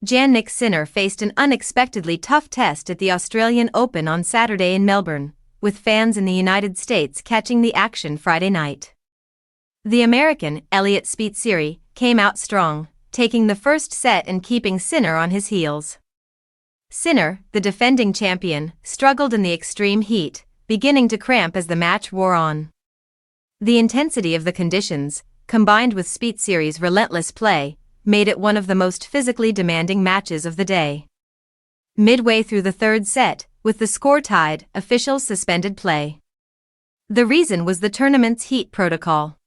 Jannik Sinner faced an unexpectedly tough test at the Australian Open on Saturday in Melbourne, with fans in the United States catching the action Friday night. The American, Eliot Spizzirri, came out strong, taking the first set and keeping Sinner on his heels. Sinner, the defending champion, struggled in the extreme heat, beginning to cramp as the match wore on. The intensity of the conditions, combined with Spizzirri's relentless play, made it one of the most physically demanding matches of the day. Midway through the third set, with the score tied, officials suspended play. The reason was the tournament's heat protocol.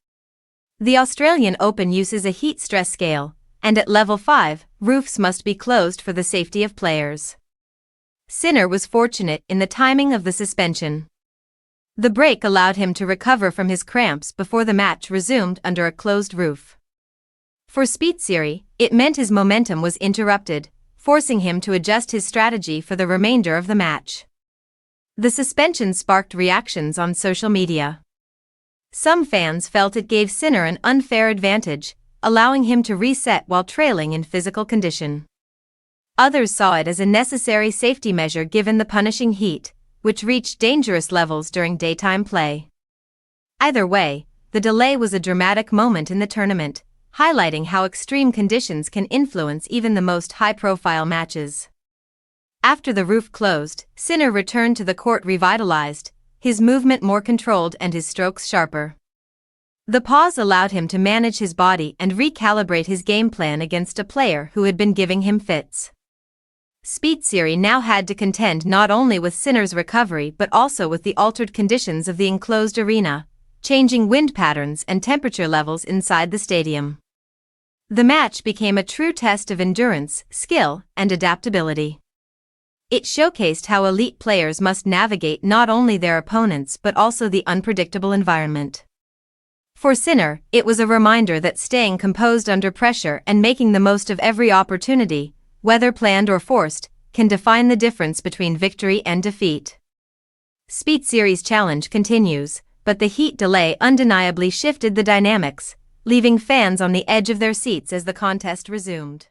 The Australian Open uses a heat stress scale, and at level 5, roofs must be closed for the safety of players. Sinner was fortunate in the timing of the suspension. The break allowed him to recover from his cramps before the match resumed under a closed roof. For Spizzirri, it meant his momentum was interrupted, forcing him to adjust his strategy for the remainder of the match. The suspension sparked reactions on social media. Some fans felt it gave Sinner an unfair advantage, allowing him to reset while trailing in physical condition. Others saw it as a necessary safety measure given the punishing heat, which reached dangerous levels during daytime play. Either way, the delay was a dramatic moment in the tournament, highlighting how extreme conditions can influence even the most high-profile matches. After the roof closed, Sinner returned to the court revitalized, his movement more controlled and his strokes sharper. The pause allowed him to manage his body and recalibrate his game plan against a player who had been giving him fits. Spizzirri now had to contend not only with Sinner's recovery but also with the altered conditions of the enclosed arena, changing wind patterns and temperature levels inside the stadium. The match became a true test of endurance, skill, and adaptability. It showcased how elite players must navigate not only their opponents but also the unpredictable environment. For Sinner, it was a reminder that staying composed under pressure and making the most of every opportunity, whether planned or forced, can define the difference between victory and defeat. Spizzirri's challenge continues, but the heat delay undeniably shifted the dynamics, leaving fans on the edge of their seats as the contest resumed.